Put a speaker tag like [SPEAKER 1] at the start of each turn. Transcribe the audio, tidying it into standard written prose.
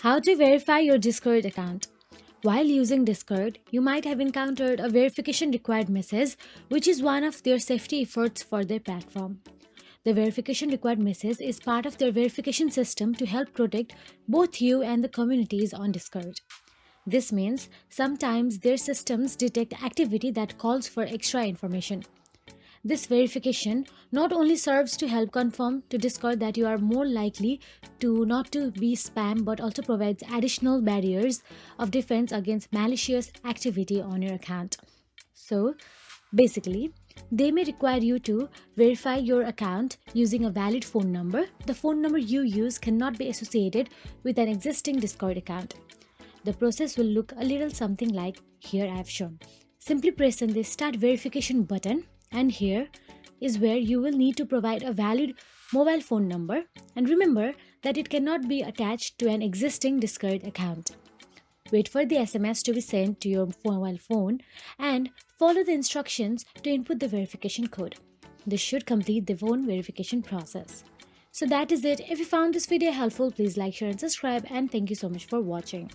[SPEAKER 1] How to verify your Discord account. While using Discord, you might have encountered a verification required message, which is one of their safety efforts for their platform. The verification required message is part of their verification system to help protect both you and the communities on Discord. This means sometimes their systems detect activity that calls for extra information. This verification not only serves to help confirm to Discord that you are more likely to not to be spam, but also provides additional barriers of defense against malicious activity on your account. So basically, they may require you to verify your account using a valid phone number. The phone number you use cannot be associated with an existing Discord account. The process will look a little something like here I have shown. Simply press on the start verification button, and here is where you will need to provide a valid mobile phone number, and remember that it cannot be attached to an existing Discord account. Wait for the SMS to be sent to your mobile phone and follow the instructions to input the verification code. This should complete the phone verification process. So that is it. If you found this video helpful, please like, share and subscribe, and thank you so much for watching.